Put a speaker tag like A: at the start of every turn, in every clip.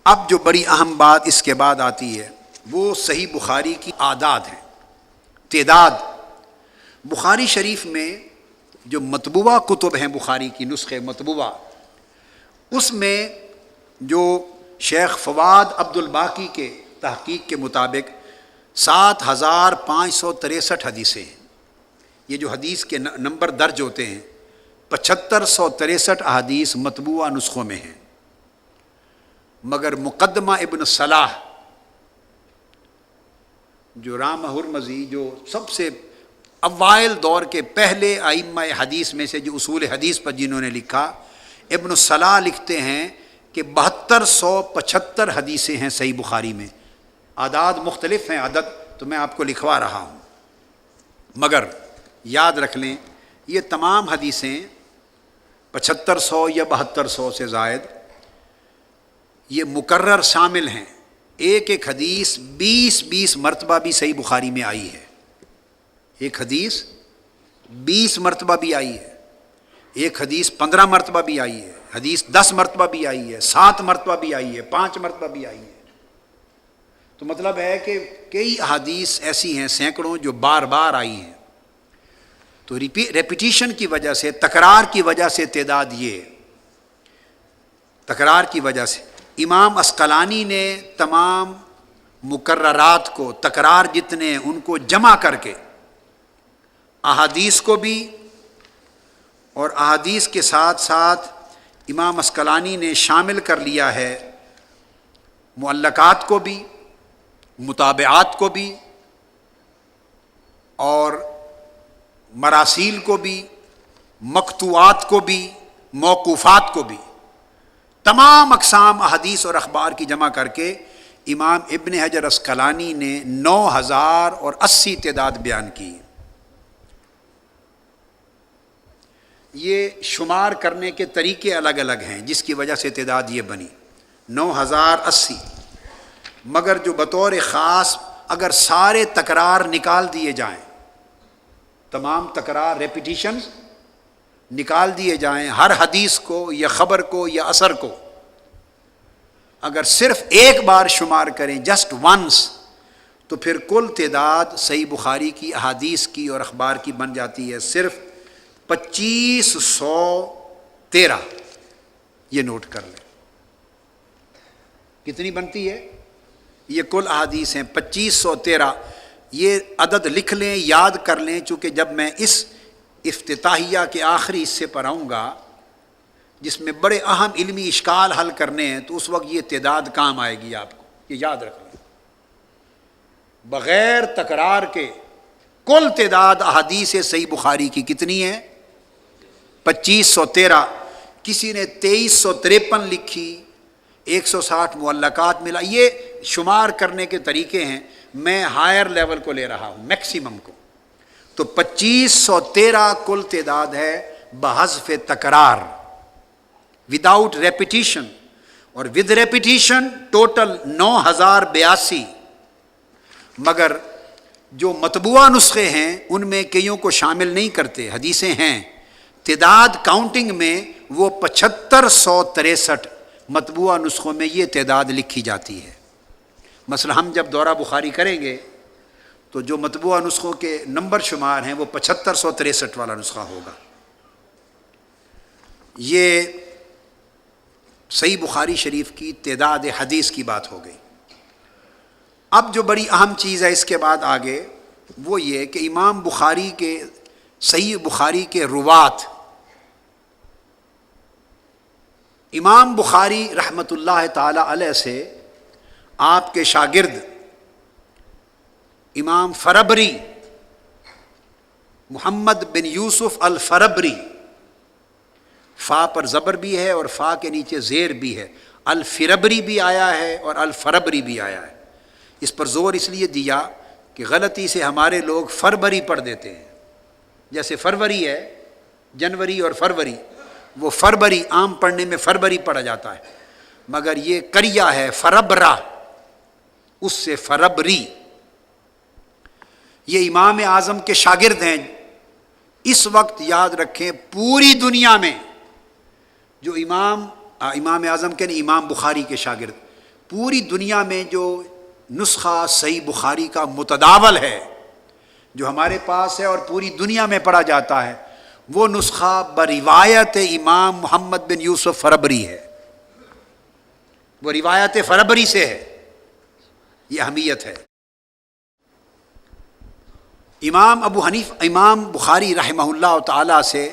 A: اب جو بڑی اہم بات اس کے بعد آتی ہے وہ صحیح بخاری کی اعداد ہیں، تعداد۔ بخاری شریف میں جو مطبوعہ کتب ہیں، بخاری کی نسخے مطبوعہ، اس میں جو شیخ فواد عبد الباقی کے تحقیق کے مطابق 7563 حدیثیں ہیں۔ یہ جو حدیث کے نمبر درج ہوتے ہیں 7563 احادیث مطبوعہ نسخوں میں ہیں، مگر مقدمہ ابن صلاح جو رامہ ہرمزی، جو سب سے اوائل دور کے پہلے ائمہ حدیث میں سے جو اصول حدیث پر جنہوں نے لکھا، ابن صلاح لکھتے ہیں کہ 7275 حدیثیں ہیں صحیح بخاری میں۔ اعداد مختلف ہیں، عدد تو میں آپ کو لکھوا رہا ہوں، مگر یاد رکھ لیں یہ تمام حدیثیں 7500 یا 7200 سے زائد یہ مکرر شامل ہیں۔ ایک ایک حدیث 20 مرتبہ بھی صحیح بخاری میں آئی ہے، ایک حدیث 20 مرتبہ بھی آئی ہے، ایک حدیث 15 مرتبہ بھی آئی ہے، حدیث 10 مرتبہ بھی آئی ہے، 7 مرتبہ بھی آئی ہے، 5 مرتبہ بھی آئی ہے۔ تو مطلب ہے کہ کئی احادیث ایسی ہیں سینکڑوں جو بار بار آئی ہیں۔ تو ریپیٹیشن کی وجہ سے، تکرار کی وجہ سے تعداد یہ، تکرار کی وجہ سے امام عسقلانی نے تمام مکررات کو، تکرار جتنے ہیں ان کو جمع کر کے احادیث کو بھی، اور احادیث کے ساتھ ساتھ امام عسقلانی نے شامل کر لیا ہے معلقات کو بھی، متابعات کو بھی، اور مراسیل کو بھی، مقطوعات کو بھی، موقوفات کو بھی، تمام اقسام احادیث اور اخبار کی جمع کر کے امام ابن حجر عسقلانی نے 9080 تعداد بیان کی۔ یہ شمار کرنے کے طریقے الگ الگ ہیں جس کی وجہ سے تعداد یہ بنی 9080، مگر جو بطور خاص اگر سارے تکرار نکال دیے جائیں، تمام تکرار ریپیٹیشنز نکال دیے جائیں، ہر حدیث کو یا خبر کو یا اثر کو اگر صرف ایک بار شمار کریں، جسٹ ونس، تو پھر کل تعداد صحیح بخاری کی احادیث کی اور اخبار کی بن جاتی ہے صرف 2513۔ یہ نوٹ کر لیں کتنی بنتی ہے، یہ کل احادیث ہیں 2513۔ یہ عدد لکھ لیں، یاد کر لیں، چونکہ جب میں اس افتتاحیہ کے آخری حصے پر آؤں گا جس میں بڑے اہم علمی اشکال حل کرنے ہیں، تو اس وقت یہ تعداد کام آئے گی آپ کو، یہ یاد رکھ لیں۔ بغیر تکرار کے کل تعداد احادیث صحیح بخاری کی کتنی ہے؟ 2513۔ کسی نے 2353 لکھی، 160 معلقات ملا، یہ شمار کرنے کے طریقے ہیں، میں ہائر لیول کو لے رہا ہوں، میکسیمم کو۔ تو 2513 کل تعداد ہے بحذف تکرار، وداؤٹ ریپیٹیشن، اور ود ریپیٹیشن ٹوٹل 9082۔ مگر جو مطبوعہ نسخے ہیں ان میں کئیوں کو شامل نہیں کرتے، حدیثیں ہیں، تعداد کاؤنٹنگ میں وہ 7563 مطبوعہ نسخوں میں یہ تعداد لکھی جاتی ہے۔ مثلا ہم جب دورہ بخاری کریں گے تو جو مطبوعہ نسخوں کے نمبر شمار ہیں وہ 7563 والا نسخہ ہوگا۔ یہ صحیح بخاری شریف کی تعداد حدیث کی بات ہو گئی۔ اب جو بڑی اہم چیز ہے اس کے بعد آگے وہ یہ کہ امام بخاری کے، صحیح بخاری کے روات، امام بخاری رحمۃ اللہ تعالی علیہ سے آپ کے شاگرد امام فربری، محمد بن یوسف الفربری، فا پر زبر بھی ہے اور فا کے نیچے زیر بھی ہے، الفربری بھی آیا ہے اور الفربری بھی آیا ہے۔ اس پر زور اس لیے دیا کہ غلطی سے ہمارے لوگ فربری پڑھ دیتے ہیں، جیسے فروری ہے، جنوری اور فروری، وہ فربری عام پڑھنے میں فربری پڑھا جاتا ہے، مگر یہ کریا ہے فربرا، اس سے فربری۔ یہ امام اعظم کے شاگرد ہیں۔ اس وقت یاد رکھیں پوری دنیا میں جو امام اعظم کے نہیں، امام بخاری کے شاگرد، پوری دنیا میں جو نسخہ صحیح بخاری کا متداول ہے، جو ہمارے پاس ہے اور پوری دنیا میں پڑھا جاتا ہے، وہ نسخہ بروایت امام محمد بن یوسف فربری ہے، وہ روایت فربری سے ہے، یہ اہمیت ہے۔ امام بخاری رحمہ اللہ تعالیٰ سے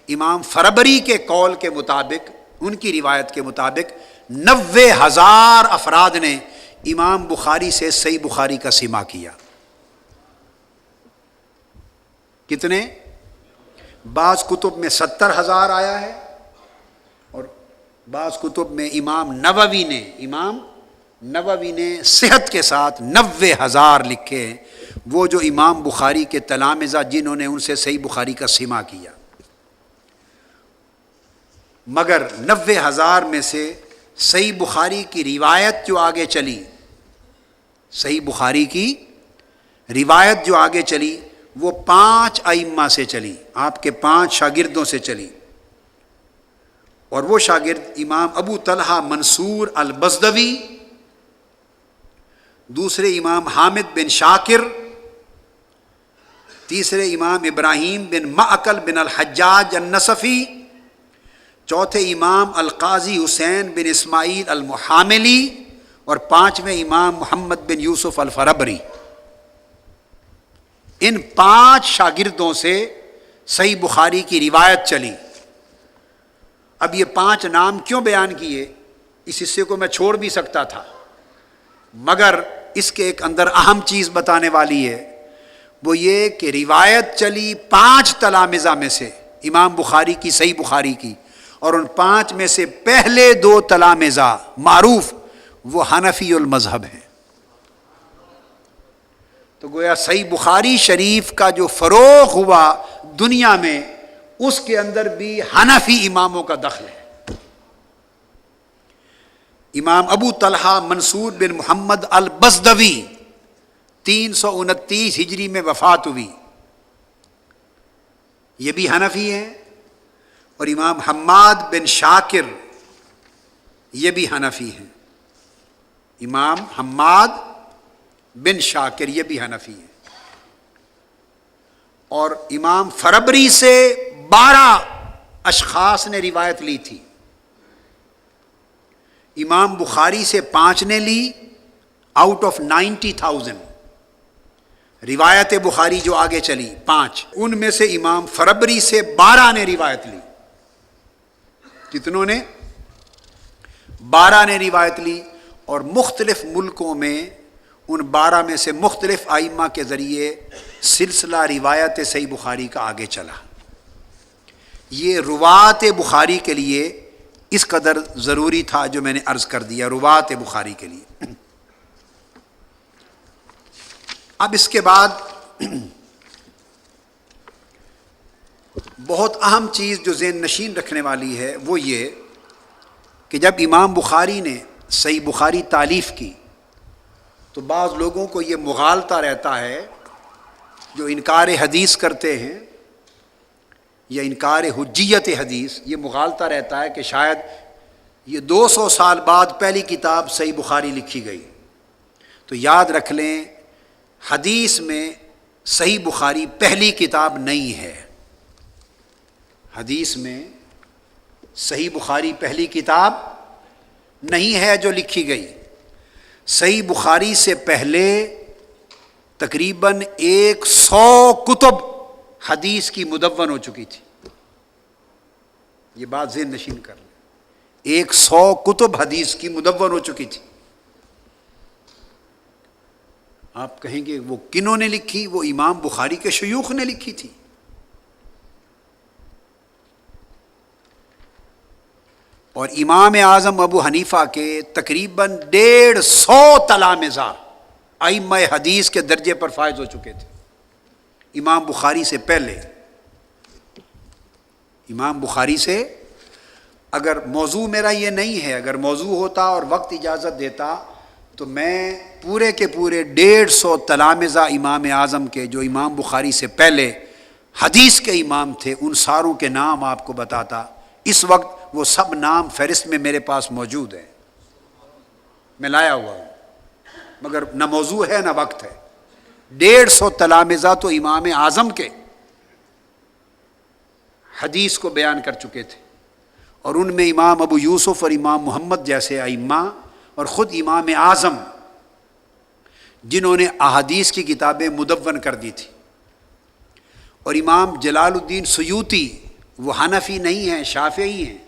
A: امام فربری کے قول کے مطابق، ان کی روایت کے مطابق 90,000 افراد نے امام بخاری سے صحیح بخاری کا سماع کیا۔ کتنے؟ بعض کتب میں 70,000 آیا ہے، اور بعض کتب میں امام نووی نے صحت کے ساتھ 90,000 لکھے ہیں، وہ جو امام بخاری کے تلامذہ جنہوں نے ان سے صحیح بخاری کا سماع کیا۔ مگر 90,000 میں سے صحیح بخاری کی روایت جو آگے چلی، صحیح بخاری کی روایت جو آگے چلی، وہ 5 ائمہ سے چلی، آپ کے 5 شاگردوں سے چلی، اور وہ شاگرد امام ابو طلحہ منصور البزدوی، دوسرے امام حامد بن شاکر، تیسرے امام ابراہیم بن معقل بن الحجاج النصفی، چوتھے امام القاضی حسین بن اسماعیل المحاملی، اور 5ویں امام محمد بن یوسف الفربری۔ ان 5 شاگردوں سے صحیح بخاری کی روایت چلی۔ اب یہ 5 نام کیوں بیان کیے؟ اس حصے کو میں چھوڑ بھی سکتا تھا، مگر اس کے ایک اندر اہم چیز بتانے والی ہے، وہ یہ کہ روایت چلی 5 تلامذہ میں سے امام بخاری کی، صحیح بخاری کی، اور ان 5 میں سے پہلے 2 تلامذہ معروف وہ حنفی المذہب ہیں۔ تو گویا صحیح بخاری شریف کا جو فروغ ہوا دنیا میں، اس کے اندر بھی حنفی اماموں کا دخل ہے۔ امام ابو طلحہ منصور بن محمد البزدوی 329 ہجری میں وفات ہوئی، یہ بھی حنفی ہیں، اور امام حماد بن شاکر یہ بھی حنفی ہیں، امام حماد بن شاکر یہ بھی حنفی ہیں، اور امام فربری سے 12 اشخاص نے روایت لی تھی، امام بخاری سے 5 نے لی آؤٹ آف 90,000 روایت بخاری جو آگے چلی 5، ان میں سے امام فربری سے 12 نے روایت لی۔ کتنوں نے؟ 12 نے روایت لی، اور مختلف ملکوں میں ان 12 میں سے مختلف ائمہ کے ذریعے سلسلہ روایت صحیح بخاری کا آگے چلا۔ یہ روات بخاری کے لیے اس قدر ضروری تھا جو میں نے عرض کر دیا، روات بخاری کے لیے۔ اب اس کے بعد بہت اہم چیز جو ذہن نشین رکھنے والی ہے وہ یہ کہ جب امام بخاری نے صحیح بخاری تالیف کی تو بعض لوگوں کو یہ مغالطہ رہتا ہے، جو انکار حدیث کرتے ہیں یا انکار حجیت حدیث، یہ مغالطہ رہتا ہے کہ شاید یہ 200 سال بعد پہلی کتاب صحیح بخاری لکھی گئی۔ تو یاد رکھ لیں، حدیث میں صحیح بخاری پہلی کتاب نہیں ہے، حدیث میں صحیح بخاری پہلی کتاب نہیں ہے جو لکھی گئی۔ صحیح بخاری سے پہلے تقریباً 100 کتب حدیث کی مدون ہو چکی تھی، یہ بات ذہن نشین کر لیں، 100 کتب حدیث کی مدون ہو چکی تھی۔ آپ کہیں گے وہ کنہوں نے لکھی؟ وہ امام بخاری کے شیوخ نے لکھی تھی۔ اور امام اعظم ابو حنیفہ کے تقریباً 150 تلامذہ ائمہ حدیث کے درجے پر فائز ہو چکے تھے امام بخاری سے پہلے۔ امام بخاری سے، اگر موضوع میرا یہ نہیں ہے، اگر موضوع ہوتا اور وقت اجازت دیتا تو میں پورے کے پورے 150 تلامذہ امام اعظم کے جو امام بخاری سے پہلے حدیث کے امام تھے، ان ساروں کے نام آپ کو بتاتا۔ اس وقت وہ سب نام فہرست میں میرے پاس موجود ہیں، میں لایا ہوا ہوں، مگر نہ موضوع ہے نہ وقت ہے۔ 150 تلامذہ تو امام اعظم کے حدیث کو بیان کر چکے تھے، اور ان میں امام ابو یوسف اور امام محمد جیسے ائمہ، اور خود امام اعظم جنہوں نے احادیث کی کتابیں مدون کر دی تھی۔ اور امام جلال الدین سیوطی، وہ حنفی نہیں ہیں، شافعی ہیں،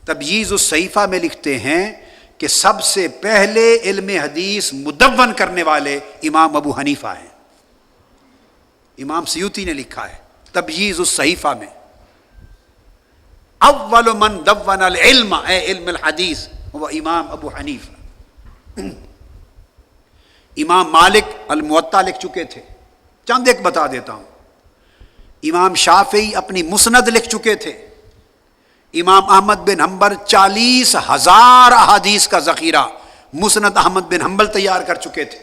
A: تبییض الصحیفہ میں لکھتے ہیں کہ سب سے پہلے علم حدیث مدون کرنے والے امام ابو حنیفہ ہیں۔ امام سیوطی نے لکھا ہے تبییض الصحیفہ میں، اول من دون العلم، اے علم الحدیث، وہ امام ابو حنیفہ۔ امام مالک الموطا لکھ چکے تھے، چند ایک بتا دیتا ہوں۔ امام شافعی اپنی مسند لکھ چکے تھے۔ امام احمد بن حنبل 40,000 احادیث کا ذخیرہ مسند احمد بن حنبل تیار کر چکے تھے۔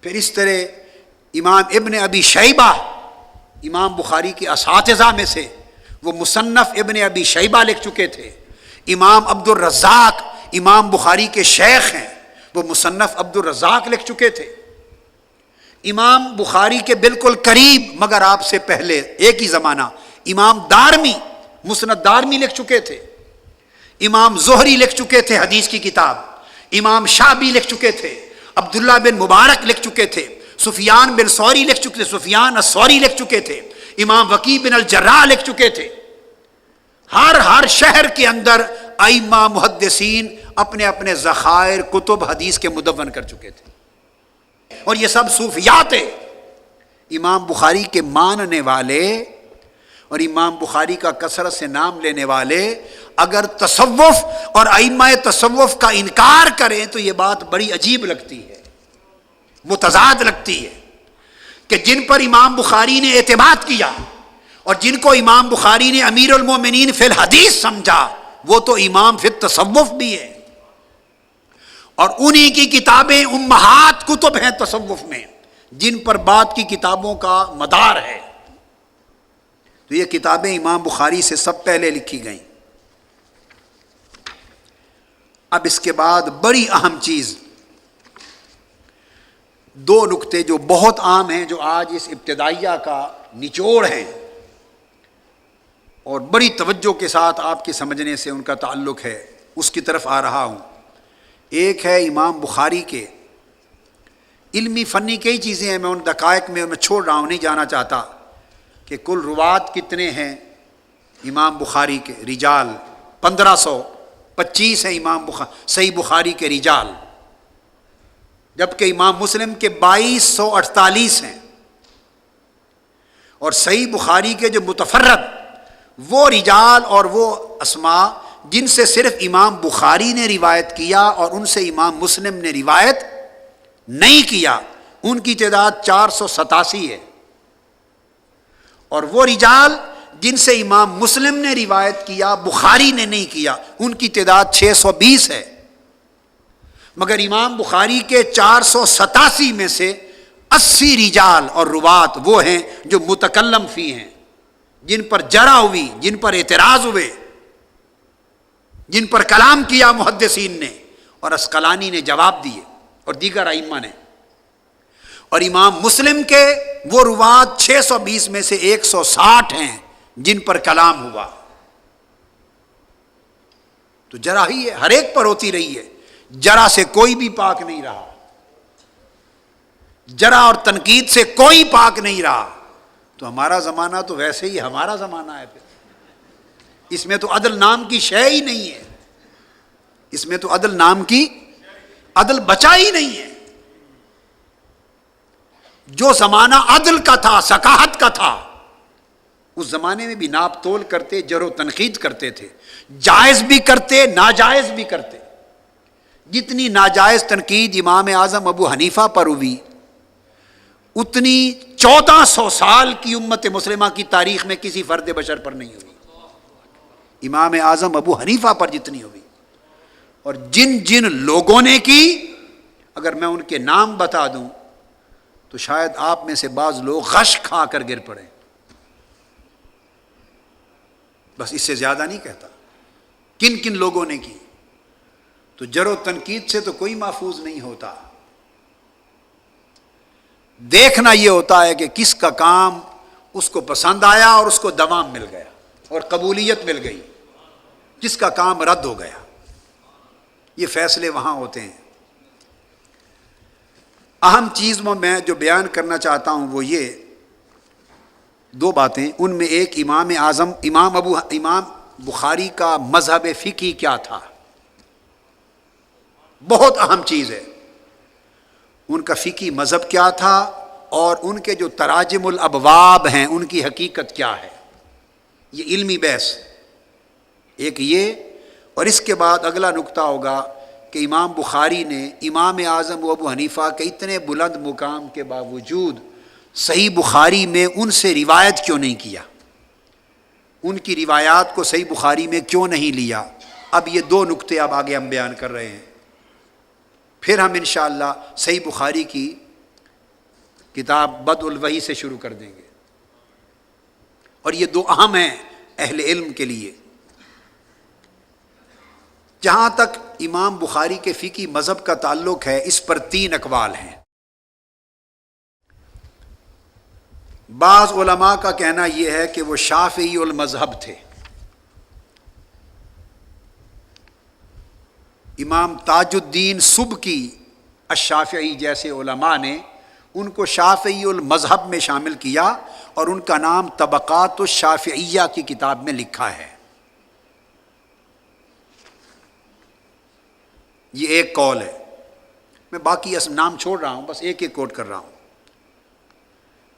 A: پھر اس طرح امام ابن ابی شیبہ، امام بخاری کے اساتذہ میں سے، وہ مصنف ابن ابی شیبہ لکھ چکے تھے۔ امام عبد الرزاق امام بخاری کے شیخ ہیں، وہ مصنف عبد الرزاق لکھ چکے تھے۔ امام بخاری کے بالکل قریب مگر آپ سے پہلے ایک ہی زمانہ امام دارمی، مسند دارمی لکھ چکے تھے۔ امام زہری لکھ چکے تھے حدیث کی کتاب، امام شعبی لکھ چکے تھے، عبداللہ بن مبارک لکھ چکے تھے، سفیان بن ثوری لکھ چکے تھے، سفیان الثوری لکھ چکے تھے، امام وکیع بن الجراح لکھ چکے تھے۔ ہر شہر کے اندر ائمہ محدثین اپنے اپنے ذخائر کتب حدیث کے مدون کر چکے تھے، اور یہ سب صوفیات ہیں۔ امام بخاری کے ماننے والے اور امام بخاری کا کثرت سے نام لینے والے اگر تصوف اور ائمہ تصوف کا انکار کریں تو یہ بات بڑی عجیب لگتی ہے، متضاد لگتی ہے، کہ جن پر امام بخاری نے اعتماد کیا اور جن کو امام بخاری نے امیر المومنین فی الحدیث سمجھا، وہ تو امام فی التصوف بھی ہے، اور انہی کی کتابیں امہات کتب ہیں تصوف میں، جن پر بعد کی کتابوں کا مدار ہے۔ تو یہ کتابیں امام بخاری سے سب پہلے لکھی گئیں۔ اب اس کے بعد بڑی اہم چیز، دو نکتے جو بہت عام ہیں، جو آج اس ابتدائیہ کا نچوڑ ہیں اور بڑی توجہ کے ساتھ آپ کے سمجھنے سے ان کا تعلق ہے، اس کی طرف آ رہا ہوں۔ ایک ہے امام بخاری کے علمی فنی کئی چیزیں ہیں، میں ان دقائق میں چھوڑ رہا ہوں، نہیں جانا چاہتا، کہ کل روات کتنے ہیں امام بخاری کے، رجال 1525 ہیں امام صحیح بخاری کے رجال، جبکہ امام مسلم کے 2248 ہیں، اور صحیح بخاری کے جو متفرد وہ رجال اور وہ اسماء جن سے صرف امام بخاری نے روایت کیا اور ان سے امام مسلم نے روایت نہیں کیا، ان کی تعداد 487 ہے، اور وہ رجال جن سے امام مسلم نے روایت کیا بخاری نے نہیں کیا، ان کی تعداد 620 ہے۔ مگر امام بخاری کے 487 میں سے 80 رجال اور روات وہ ہیں جو متکلم فی ہیں، جن پر جرح ہوئی، جن پر اعتراض ہوئے، جن پر کلام کیا محدثین نے، اور عسقلانی نے جواب دیے اور دیگر ائمہ نے۔ اور امام مسلم کے وہ روات 620 میں سے 160 ہیں جن پر کلام ہوا۔ تو جرح ہی ہے، ہر ایک پر ہوتی رہی ہے، جرح سے کوئی بھی پاک نہیں رہا، جرح اور تنقید سے کوئی پاک نہیں رہا۔ تو ہمارا زمانہ تو ویسے ہی ہمارا زمانہ ہے، پھر اس میں تو عدل نام کی شے ہی نہیں ہے، اس میں تو عدل نام کی عدل بچا ہی نہیں ہے۔ جو زمانہ عدل کا تھا، ثقافت کا تھا، اس زمانے میں بھی ناپ تول کرتے، جرح و تنقید کرتے تھے، جائز بھی کرتے، ناجائز بھی کرتے۔ جتنی ناجائز تنقید امام اعظم ابو حنیفہ پر ہوئی، اتنی 1400 سال کی امت مسلمہ کی تاریخ میں کسی فرد بشر پر نہیں ہوئی، امام اعظم ابو حنیفہ پر جتنی ہوئی۔ اور جن جن لوگوں نے کی، اگر میں ان کے نام بتا دوں تو شاید آپ میں سے بعض لوگ غش کھا کر گر پڑے، بس اس سے زیادہ نہیں کہتا، کن کن لوگوں نے کی۔ تو جر و تنقید سے تو کوئی محفوظ نہیں ہوتا، دیکھنا یہ ہوتا ہے کہ کس کا کام اس کو پسند آیا اور اس کو دوام مل گیا اور قبولیت مل گئی، جس کا کام رد ہو گیا، یہ فیصلے وہاں ہوتے ہیں۔ اہم چیز میں جو بیان کرنا چاہتا ہوں وہ یہ دو باتیں، ان میں ایک امام اعظم امام بخاری کا مذہب فقہی کیا تھا، بہت اہم چیز ہے، ان کا فقہی مذہب کیا تھا، اور ان کے جو تراجم الابواب ہیں ان کی حقیقت کیا ہے، یہ علمی بحث ایک یہ، اور اس کے بعد اگلا نقطہ ہوگا کہ امام بخاری نے امام اعظم و ابو حنیفہ کے اتنے بلند مقام کے باوجود صحیح بخاری میں ان سے روایت کیوں نہیں کیا، ان کی روایات کو صحیح بخاری میں کیوں نہیں لیا۔ اب یہ دو نقطے اب آگے ہم بیان کر رہے ہیں، پھر ہم انشاءاللہ صحیح بخاری کی کتاب بدء الوحی سے شروع کر دیں گے، اور یہ دو اہم ہیں اہل علم کے لیے۔ جہاں تک امام بخاری کے فقہی مذہب کا تعلق ہے، اس پر 3 اقوال ہیں۔ بعض علماء کا کہنا یہ ہے کہ وہ شافعی المذہب تھے، امام تاج الدین سبکی الشافعی جیسے علماء نے ان کو شافعی المذہب میں شامل کیا، اور ان کا نام طبقات الشافعیہ کی کتاب میں لکھا ہے۔ یہ ایک قول ہے، میں باقی نام چھوڑ رہا ہوں، بس ایک ایک کوٹ کر رہا ہوں۔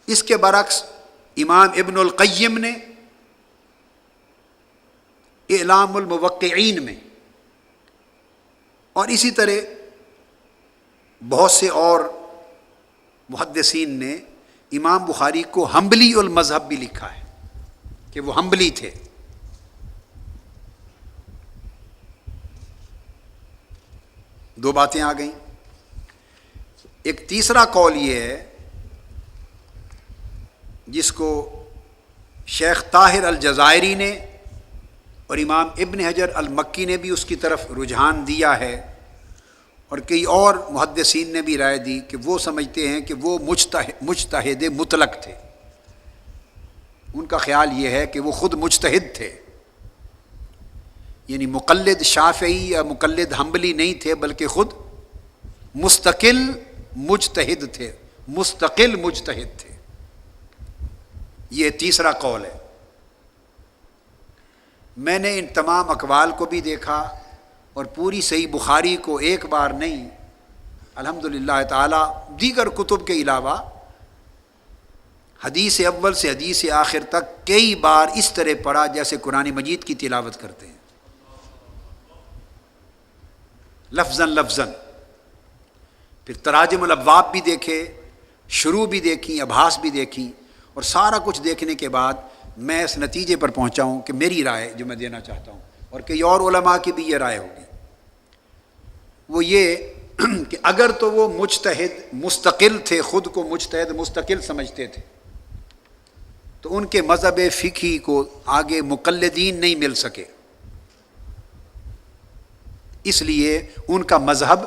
A: اس کے برعکس امام ابن القیم نے اعلام الموقعین میں، اور اسی طرح بہت سے اور محدثین نے امام بخاری کو حنبلی المذہب بھی لکھا ہے کہ وہ حنبلی تھے۔ دو باتیں آ گئیں۔ ایک تیسرا قول یہ ہے جس کو شیخ طاہر الجزائری نے اور امام ابن حجر المکی نے بھی اس کی طرف رجحان دیا ہے، اور کئی اور محدثین نے بھی رائے دی کہ وہ سمجھتے ہیں کہ وہ مجتہد مطلق تھے، ان کا خیال یہ ہے کہ وہ خود مجتہد تھے، یعنی مقلد شافعی یا مقلد حنبلی نہیں تھے، بلکہ خود مستقل مجتہد تھے، مستقل مجتہد تھے۔ یہ تیسرا قول ہے۔ میں نے ان تمام اقوال کو بھی دیکھا، اور پوری صحیح بخاری کو ایک بار نہیں، الحمدللہ تعالی دیگر کتب کے علاوہ حدیث اول سے حدیث آخر تک کئی بار اس طرح پڑھا جیسے قرآن مجید کی تلاوت کرتے ہیں، لفظاً لفظاً۔ پھر تراجم الابواب بھی دیکھے، شروع بھی دیکھی، ابحاث بھی دیکھی، اور سارا کچھ دیکھنے کے بعد میں اس نتیجے پر پہنچا ہوں کہ میری رائے جو میں دینا چاہتا ہوں، اور کئی اور علماء کی بھی یہ رائے ہوگی، وہ یہ کہ اگر تو وہ مجتہد مستقل تھے، خود کو مجتہد مستقل سمجھتے تھے، تو ان کے مذہب فقہی کو آگے مقلدین نہیں مل سکے، اس لیے ان کا مذہب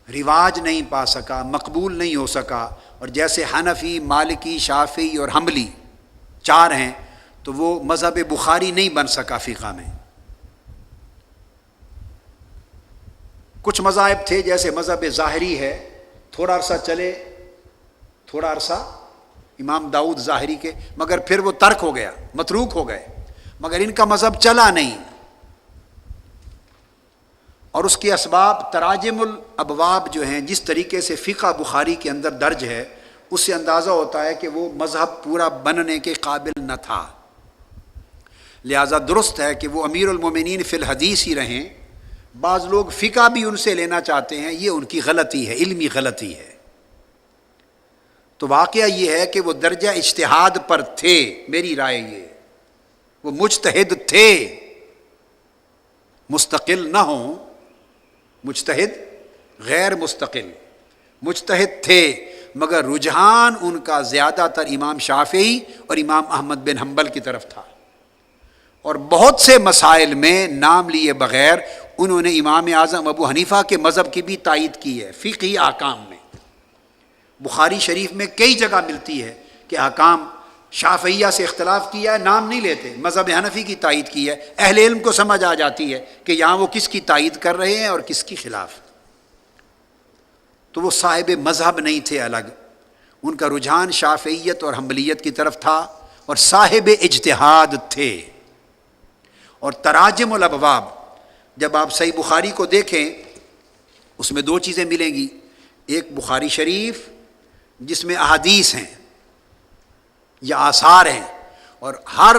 A: رواج نہیں پا سکا، مقبول نہیں ہو سکا، اور جیسے حنفی، مالکی، شافعی اور حنبلی 4 ہیں، تو وہ مذہب بخاری نہیں بن سکا فقہ میں۔ کچھ مذاہب تھے جیسے مذہب ظاہری ہے، تھوڑا عرصہ چلے، تھوڑا عرصہ امام داؤد ظاہری کے، مگر پھر وہ ترک ہو گیا، متروک ہو گئے، مگر ان کا مذہب چلا نہیں، اور اس کے اسباب تراجم الابواب جو ہیں، جس طریقے سے فقہ بخاری کے اندر درج ہے، اس سے اندازہ ہوتا ہے کہ وہ مذہب پورا بننے کے قابل نہ تھا، لہذا درست ہے کہ وہ امیر المومنین فی الحدیث ہی رہیں۔ بعض لوگ فقہ بھی ان سے لینا چاہتے ہیں، یہ ان کی غلطی ہے، علمی غلطی ہے۔ تو واقعہ یہ ہے کہ وہ درجہ اجتہاد پر تھے، میری رائے یہ، وہ مجتہد تھے، مستقل نہ ہوں، مجتہد غیر مستقل، مجتہد تھے، مگر رجحان ان کا زیادہ تر امام شافعی اور امام احمد بن حنبل کی طرف تھا، اور بہت سے مسائل میں نام لیے بغیر انہوں نے امام اعظم ابو حنیفہ کے مذہب کی بھی تائید کی ہے فقہی احکام میں۔ بخاری شریف میں کئی جگہ ملتی ہے کہ احکام شافعیہ سے اختلاف کیا ہے، نام نہیں لیتے، مذہب حنفی کی تائید کی ہے، اہل علم کو سمجھ آ جاتی ہے کہ یہاں وہ کس کی تائید کر رہے ہیں اور کس کی خلاف۔ تو وہ صاحب مذہب نہیں تھے الگ، ان کا رجحان شافعیت اور حنبلیت کی طرف تھا، اور صاحب اجتہاد تھے۔ اور تراجم الابواب، جب آپ صحیح بخاری کو دیکھیں اس میں دو چیزیں ملیں گی، ایک بخاری شریف جس میں احادیث ہیں یا آثار ہیں، اور ہر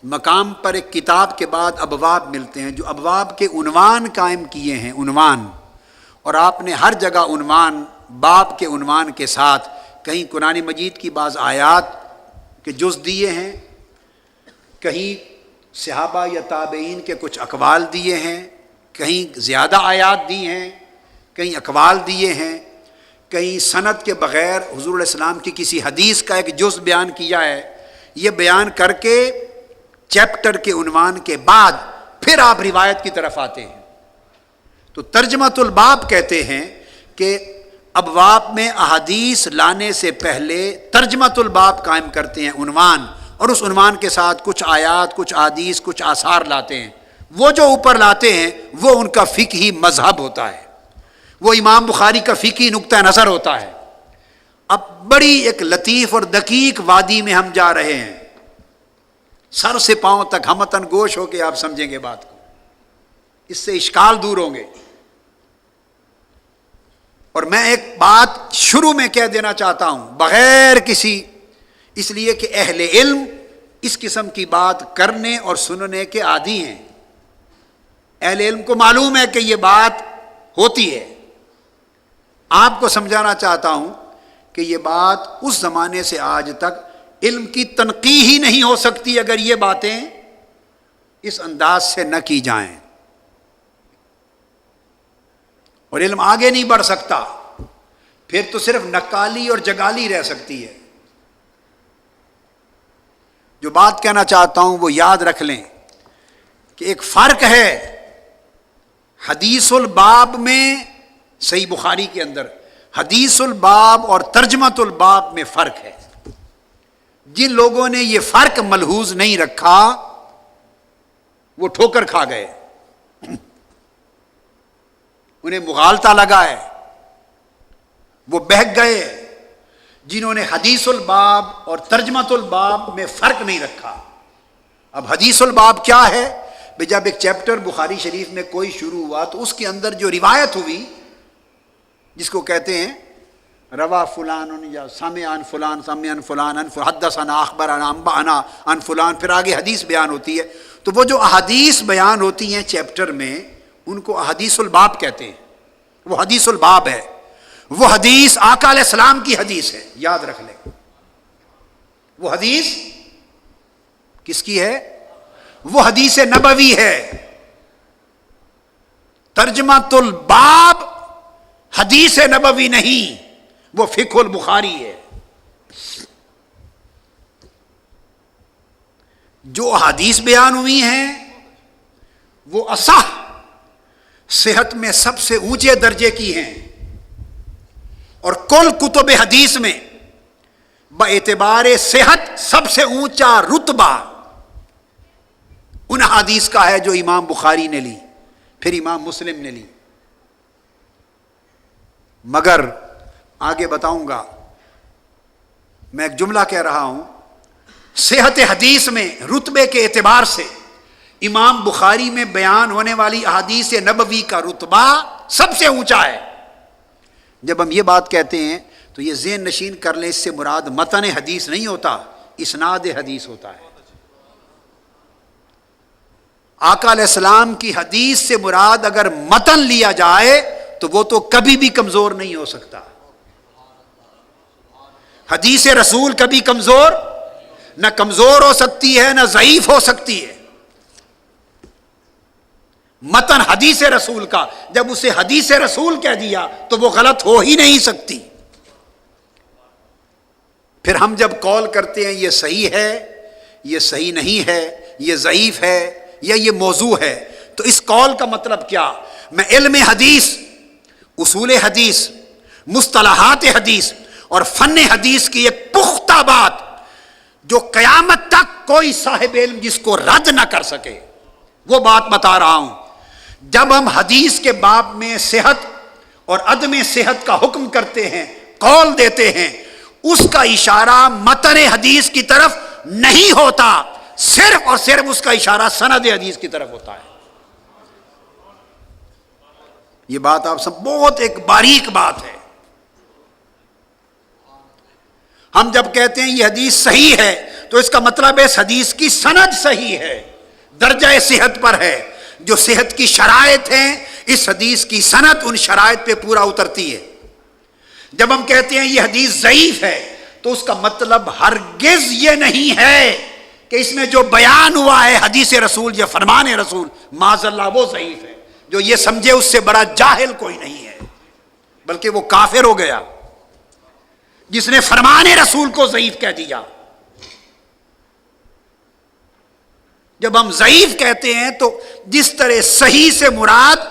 A: مقام پر ایک کتاب کے بعد ابواب ملتے ہیں جو ابواب کے عنوان قائم کیے ہیں، عنوان، اور آپ نے ہر جگہ عنوان باب کے عنوان کے ساتھ کہیں قرآن مجید کی بعض آیات کے جز دیے ہیں، کہیں صحابہ یا تابعین کے کچھ اقوال دیے ہیں، کہیں زیادہ آیات دی ہیں، کہیں اقوال دیے ہیں، کہیں سند کے بغیر حضور علیہ السلام کی کسی حدیث کا ایک جز بیان کیا ہے۔ یہ بیان کر کے چیپٹر کے عنوان کے بعد پھر آپ روایت کی طرف آتے ہیں۔ تو ترجمۃ الباب کہتے ہیں کہ ابواب میں احادیث لانے سے پہلے ترجمۃ الباب قائم کرتے ہیں، عنوان، اور اس عنوان کے ساتھ کچھ آیات، کچھ احادیث، کچھ آثار لاتے ہیں۔ وہ جو اوپر لاتے ہیں وہ ان کا فقہی مذہب ہوتا ہے، وہ امام بخاری کا فقہی نقطہ نظر ہوتا ہے۔ اب بڑی ایک لطیف اور دقیق وادی میں ہم جا رہے ہیں، سر سے پاؤں تک ہمتن گوش ہو کے آپ سمجھیں گے بات کو، اس سے اشکال دور ہوں گے۔ اور میں ایک بات شروع میں کہہ دینا چاہتا ہوں بغیر کسی، اس لیے کہ اہل علم اس قسم کی بات کرنے اور سننے کے عادی ہیں، اہل علم کو معلوم ہے کہ یہ بات ہوتی ہے۔ آپ کو سمجھانا چاہتا ہوں کہ یہ بات اس زمانے سے آج تک علم کی تنقیح ہی نہیں ہو سکتی اگر یہ باتیں اس انداز سے نہ کی جائیں، اور علم آگے نہیں بڑھ سکتا، پھر تو صرف نقالی اور جگالی رہ سکتی ہے۔ جو بات کہنا چاہتا ہوں وہ یاد رکھ لیں کہ ایک فرق ہے حدیث الباب میں، صحیح بخاری کے اندر حدیث الباب اور ترجمۃ الباب میں فرق ہے۔ جن لوگوں نے یہ فرق ملحوظ نہیں رکھا وہ ٹھوکر کھا گئے، انہیں مغالطہ لگا ہے، وہ بہک گئے۔ جنہوں نے حدیث الباب اور ترجمۃ الباب میں فرق نہیں رکھا۔ اب حدیث الباب کیا ہے؟ جب ایک چیپٹر بخاری شریف میں کوئی شروع ہوا تو اس کے اندر جو روایت ہوئی، جس کو کہتے ہیں روا فلان یا سمع عن فلان، سمع عن فلان، حدثنا اخبرنا انبانا عن فلان، پھر آگے حدیث بیان ہوتی ہے۔ تو وہ جو احادیث بیان ہوتی ہیں چیپٹر میں ان کو احادیث الباب کہتے ہیں، وہ حدیث الباب ہے۔ وہ حدیث آقا علیہ السلام کی حدیث ہے، یاد رکھ لیں۔ وہ حدیث کس کی ہے؟ وہ حدیث نبوی ہے۔ ترجمۃ الباب حدیث نبوی نہیں، وہ فقہ البخاری ہے۔ جو حدیث بیان ہوئی ہیں وہ اصح، صحت میں سب سے اونچے درجے کی ہیں، اور کل کتب حدیث میں باعتبار صحت سب سے اونچا رتبہ ان حدیث کا ہے جو امام بخاری نے لی، پھر امام مسلم نے لی۔ مگر آگے بتاؤں گا، میں ایک جملہ کہہ رہا ہوں، صحت حدیث میں رتبے کے اعتبار سے امام بخاری میں بیان ہونے والی احادیث نبوی کا رتبہ سب سے اونچا ہے۔ جب ہم یہ بات کہتے ہیں تو یہ ذہن نشین کر لیں، اس سے مراد متن حدیث نہیں ہوتا، اسناد حدیث ہوتا ہے۔ آقا علیہ السلام کی حدیث سے مراد اگر متن لیا جائے تو وہ تو کبھی بھی کمزور نہیں ہو سکتا۔ حدیث رسول کبھی کمزور نہ کمزور ہو سکتی ہے نہ ضعیف ہو سکتی ہے۔ متن حدیث رسول کا جب اسے حدیث رسول کہہ دیا تو وہ غلط ہو ہی نہیں سکتی۔ پھر ہم جب قول کرتے ہیں یہ صحیح ہے، یہ صحیح نہیں ہے، یہ ضعیف ہے، یا یہ موضوع ہے، تو اس قول کا مطلب کیا؟ میں علم حدیث، اصول حدیث، مصطلحات حدیث اور فن حدیث کی ایک پختہ بات جو قیامت تک کوئی صاحب علم جس کو رد نہ کر سکے، وہ بات بتا رہا ہوں۔ جب ہم حدیث کے باب میں صحت اور عدم صحت کا حکم کرتے ہیں، قول دیتے ہیں، اس کا اشارہ متن حدیث کی طرف نہیں ہوتا، صرف اور صرف اس کا اشارہ سند حدیث کی طرف ہوتا ہے۔ یہ بات آپ سب بہت ایک باریک بات ہے۔ ہم جب کہتے ہیں یہ حدیث صحیح ہے تو اس کا مطلب ہے اس حدیث کی سند صحیح ہے، درجہ صحت پر ہے، جو صحت کی شرائط ہیں اس حدیث کی سند ان شرائط پہ پورا اترتی ہے۔ جب ہم کہتے ہیں یہ حدیث ضعیف ہے تو اس کا مطلب ہرگز یہ نہیں ہے کہ اس میں جو بیان ہوا ہے حدیث رسول یا فرمان رسول معاذ اللہ وہ ضعیف ہے۔ جو یہ سمجھے اس سے بڑا جاہل کوئی نہیں ہے، بلکہ وہ کافر ہو گیا جس نے فرمان رسول کو ضعیف کہہ دیا۔ جب ہم ضعیف کہتے ہیں تو جس طرح صحیح سے مراد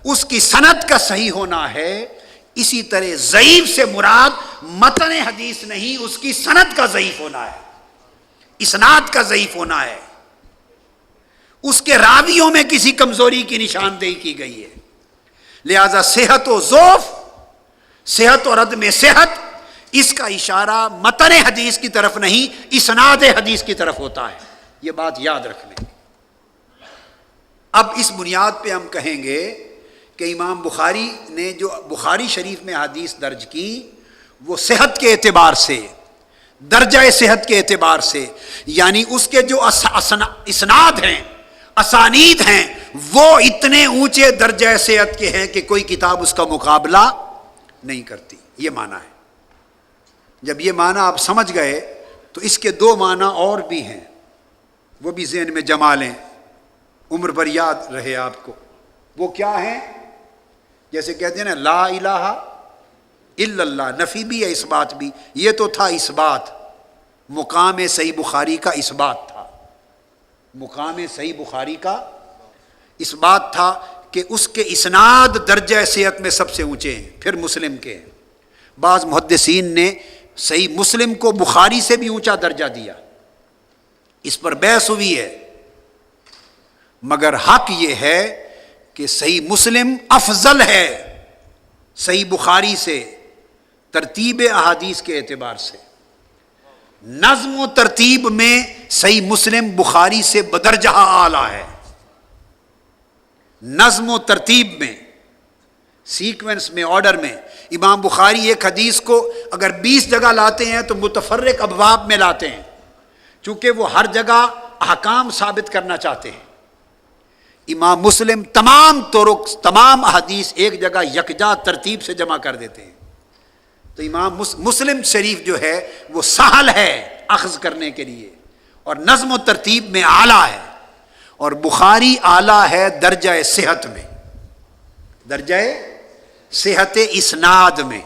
A: اس کی سند کا صحیح ہونا ہے، اسی طرح ضعیف سے مراد متن حدیث نہیں، اس کی سند کا ضعیف ہونا ہے، اسناد کا ضعیف ہونا ہے، اس کے راویوں میں کسی کمزوری کی نشاندہی کی گئی ہے۔ لہذا صحت و ضعف، صحت اور عدم صحت، اس کا اشارہ متن حدیث کی طرف نہیں، اسناد حدیث کی طرف ہوتا ہے۔ یہ بات یاد رکھ لیں۔ اب اس بنیاد پہ ہم کہیں گے کہ امام بخاری نے جو بخاری شریف میں حدیث درج کی وہ صحت کے اعتبار سے، درجہ صحت کے اعتبار سے، یعنی اس کے جو اسناد ہیں، اسانید ہیں، وہ اتنے اونچے درجہ صحت کے ہیں کہ کوئی کتاب اس کا مقابلہ نہیں کرتی۔ یہ معنی ہے۔ جب یہ معنی آپ سمجھ گئے تو اس کے دو معنی اور بھی ہیں، وہ بھی ذہن میں جما لیں، عمر بھر یاد رہے آپ کو۔ وہ کیا ہیں؟ جیسے کہتے ہیں نا لا الہ الا اللہ، نفی بھی ہے اس بات بھی، یہ تو تھا اس بات، مقام صحیح بخاری کا اس بات تھا، مقام صحیح بخاری کا اس بات تھا کہ اس کے اسناد درجہ صحت میں سب سے اونچے ہیں، پھر مسلم کے ہیں۔ بعض محدثین نے صحیح مسلم کو بخاری سے بھی اونچا درجہ دیا، اس پر بحث ہوئی ہے، مگر حق یہ ہے کہ صحیح مسلم افضل ہے صحیح بخاری سے ترتیب احادیث کے اعتبار سے۔ نظم و ترتیب میں صحیح مسلم بخاری سے بدرجہ اعلیٰ ہے، نظم و ترتیب میں، سیکوینس میں، آرڈر میں۔ امام بخاری ایک حدیث کو اگر 20 جگہ لاتے ہیں تو متفرق ابواب میں لاتے ہیں، چونکہ وہ ہر جگہ احکام ثابت کرنا چاہتے ہیں۔ امام مسلم تمام طرق، تمام احادیث ایک جگہ یکجا ترتیب سے جمع کر دیتے ہیں۔ تو امام مسلم شریف جو ہے وہ سہل ہے اخذ کرنے کے لیے اور نظم و ترتیب میں اعلیٰ ہے، اور بخاری اعلیٰ ہے درجہ صحت میں، درجہ صحت اسناد میں۔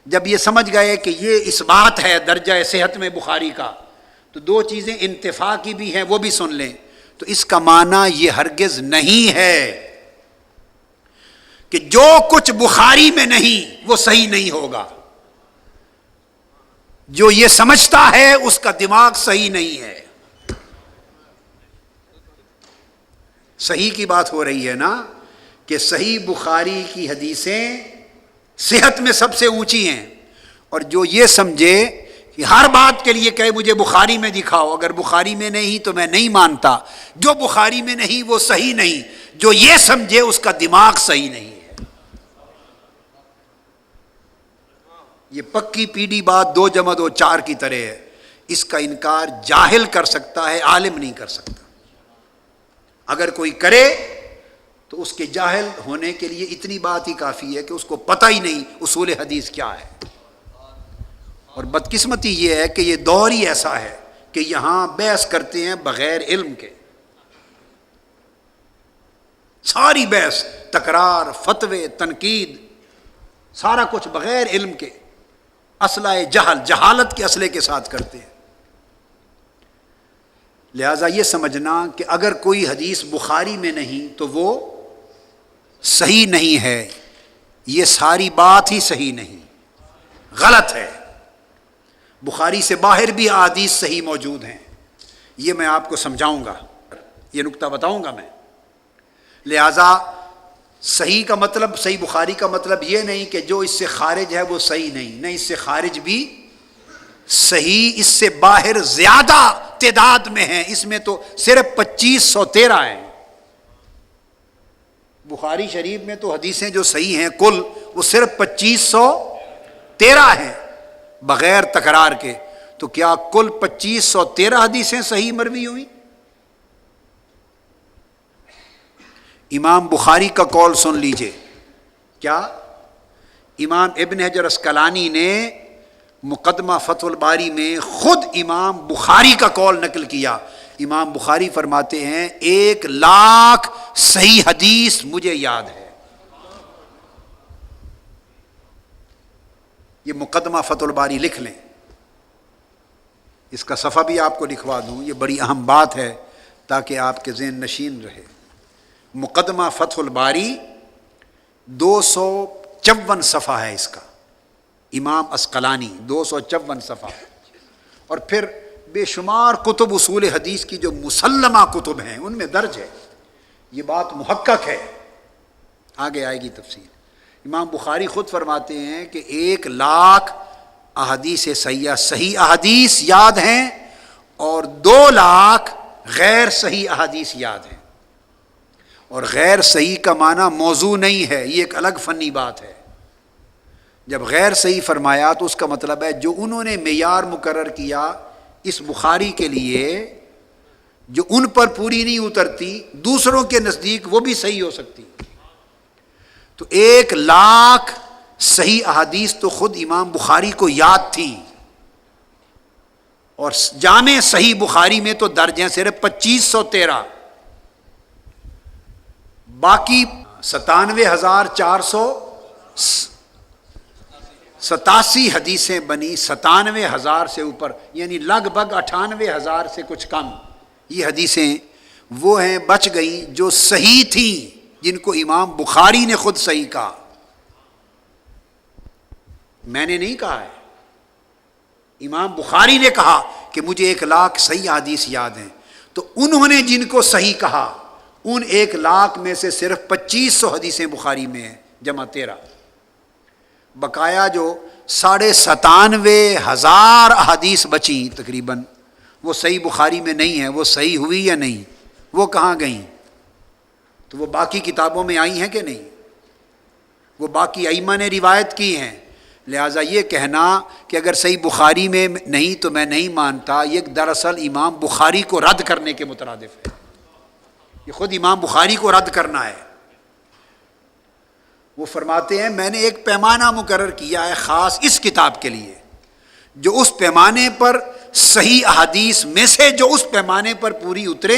A: جب یہ سمجھ گئے کہ یہ اس بات ہے درجہ صحت میں بخاری کا، تو دو چیزیں انتفاع کی بھی ہیں وہ بھی سن لیں۔ تو اس کا معنی یہ ہرگز نہیں ہے کہ جو کچھ بخاری میں نہیں وہ صحیح نہیں ہوگا۔ جو یہ سمجھتا ہے اس کا دماغ صحیح نہیں ہے۔ صحیح کی بات ہو رہی ہے نا، کہ صحیح بخاری کی حدیثیں صحت میں سب سے اونچی ہیں، اور جو یہ سمجھے کہ ہر بات کے لیے کہے مجھے بخاری میں دکھاؤ، اگر بخاری میں نہیں تو میں نہیں مانتا، جو بخاری میں نہیں وہ صحیح نہیں، جو یہ سمجھے اس کا دماغ صحیح نہیں ہے۔ یہ پکی پیڑھی بات 2 + 2 = 4 کی طرح ہے، اس کا انکار جاہل کر سکتا ہے، عالم نہیں کر سکتا۔ اگر کوئی کرے تو اس کے جاہل ہونے کے لیے اتنی بات ہی کافی ہے کہ اس کو پتہ ہی نہیں اصول حدیث کیا ہے۔ اور بدقسمتی یہ ہے کہ یہ دور ہی ایسا ہے کہ یہاں بحث کرتے ہیں بغیر علم کے، ساری بحث، تکرار، فتوے، تنقید، سارا کچھ بغیر علم کے، اسلحہ جہل، جہالت کے اسلحے کے ساتھ کرتے ہیں۔ لہٰذا یہ سمجھنا کہ اگر کوئی حدیث بخاری میں نہیں تو وہ صحیح نہیں ہے، یہ ساری بات ہی صحیح نہیں، غلط ہے۔ بخاری سے باہر بھی احادیث صحیح موجود ہیں، یہ میں آپ کو سمجھاؤں گا، یہ نکتہ بتاؤں گا میں۔ لہٰذا صحیح کا مطلب، صحیح بخاری کا مطلب یہ نہیں کہ جو اس سے خارج ہے وہ صحیح نہیں اس سے خارج بھی صحیح، اس سے باہر زیادہ تعداد میں ہیں، اس میں تو صرف 2513 ہیں۔ بخاری شریف میں تو حدیثیں جو صحیح ہیں کل وہ صرف 2513 ہیں بغیر تکرار کے، تو کیا کل 2513 حدیثیں صحیح مروی ہوئی؟ امام بخاری کا قول سن لیجئے، کیا امام ابن حجر اسقلانی نے مقدمہ فتح الباری میں خود امام بخاری کا قول نقل کیا۔ امام بخاری فرماتے ہیں 1,00,000 صحیح حدیث مجھے یاد ہے۔ یہ مقدمہ فتح الباری لکھ لیں، اس کا صفحہ بھی آپ کو لکھوا دوں، یہ بڑی اہم بات ہے تاکہ آپ کے ذہن نشین رہے۔ مقدمہ فتح الباری 254 صفحہ ہے اس کا، امام اسقلانی 254 صفحہ، اور پھر بے شمار کتب اصول حدیث کی جو مسلمہ کتب ہیں ان میں درج ہے، یہ بات محقق ہے، آگے آئے گی تفصیل۔ امام بخاری خود فرماتے ہیں کہ 1,00,000 احادیث صحیحہ صحیح احادیث یاد ہیں اور 2,00,000 غیر صحیح احادیث یاد ہیں۔ اور غیر صحیح کا معنی موضوع نہیں ہے، یہ ایک الگ فنی بات ہے۔ جب غیر صحیح فرمایا تو اس کا مطلب ہے جو انہوں نے معیار مقرر کیا اس بخاری کے لیے، جو ان پر پوری نہیں اترتی، دوسروں کے نزدیک وہ بھی صحیح ہو سکتی۔ تو 1,00,000 صحیح احادیث تو خود امام بخاری کو یاد تھی، اور جامع صحیح بخاری میں تو درج ہیں صرف 2513، باقی 97,487 حدیثیں بنی، 97,000 سے اوپر، یعنی لگ بھگ 98,000 سے کچھ کم یہ حدیثیں وہ ہیں بچ گئیں جو صحیح تھیں، جن کو امام بخاری نے خود صحیح کہا، میں نے نہیں کہا ہے، امام بخاری نے کہا کہ مجھے 1,00,000 صحیح حدیث یاد ہیں، تو انہوں نے جن کو صحیح کہا ان 1,00,000 میں سے صرف 2500 حدیثیں بخاری میں ہیں جمع 13، بقایا جو 97,500 احادیث بچی تقریباً وہ صحیح بخاری میں نہیں ہیں، وہ صحیح ہوئی یا نہیں، وہ کہاں گئیں؟ تو وہ باقی کتابوں میں آئی ہیں کہ نہیں؟ وہ باقی ائمہ نے روایت کی ہیں۔ لہٰذا یہ کہنا کہ اگر صحیح بخاری میں نہیں تو میں نہیں مانتا، یہ دراصل امام بخاری کو رد کرنے کے مترادف ہے، یہ خود امام بخاری کو رد کرنا ہے۔ وہ فرماتے ہیں میں نے ایک پیمانہ مقرر کیا ہے خاص اس کتاب کے لیے، جو اس پیمانے پر صحیح احادیث میں سے جو اس پیمانے پر پوری اترے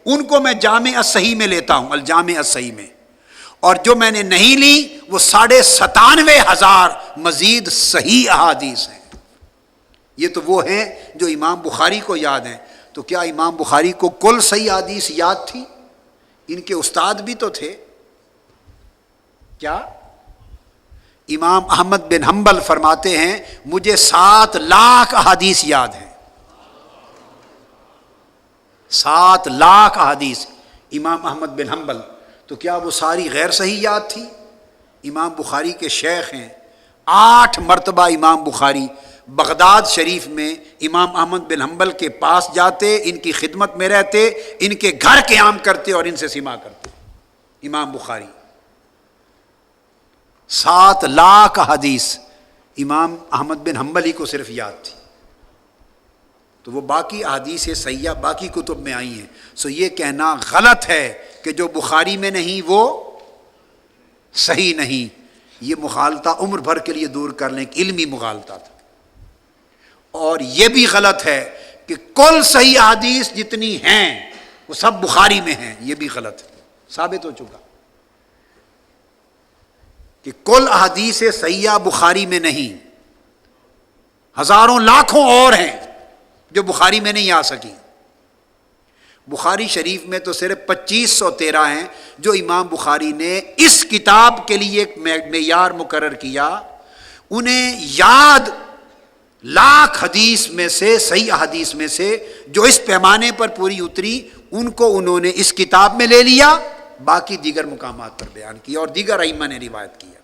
A: ان کو میں جامع الصحیح میں لیتا ہوں، الجامع الصحیح میں، اور جو میں نے نہیں لی وہ 97,500 مزید صحیح احادیث ہیں۔ یہ تو وہ ہیں جو امام بخاری کو یاد ہیں۔ تو کیا امام بخاری کو کل صحیح حدیث یاد تھی؟ ان کے استاد بھی تو تھے۔ کیا امام احمد بن حنبل فرماتے ہیں مجھے 7,00,000 احادیث یاد ہیں، 7,00,000 احادیث امام احمد بن حنبل، تو کیا وہ ساری غیر صحیح یاد تھی؟ امام بخاری کے شیخ ہیں، 8 مرتبہ امام بخاری بغداد شریف میں امام احمد بن حنبل کے پاس جاتے، ان کی خدمت میں رہتے، ان کے گھر قیام کرتے اور ان سے سما کرتے۔ امام بخاری 7,00,000 حدیث امام احمد بن حنبل ہی کو صرف یاد تھی، تو وہ باقی احادیث صحیحہ باقی کتب میں آئی ہیں۔ سو یہ کہنا غلط ہے کہ جو بخاری میں نہیں وہ صحیح نہیں، یہ مغالطہ عمر بھر کے لیے دور کر لیں، علمی مغالطہ تھا۔ اور یہ بھی غلط ہے کہ کل صحیح احادیث جتنی ہیں وہ سب بخاری میں ہیں، یہ بھی غلط ہے، ثابت ہو چکا کہ کل احادیث صحیحہ بخاری میں نہیں، ہزاروں لاکھوں اور ہیں جو بخاری میں نہیں آ سکی۔ بخاری شریف میں تو صرف 2513 ہیں جو امام بخاری نے اس کتاب کے لیے ایک معیار مقرر کیا. انہیں یاد لاکھ حدیث میں سے، صحیح احادیث میں سے جو اس پیمانے پر پوری اتری، ان کو انہوں نے اس کتاب میں لے لیا، باقی دیگر مقامات پر بیان کیا اور دیگر ائمہ نے روایت کیا.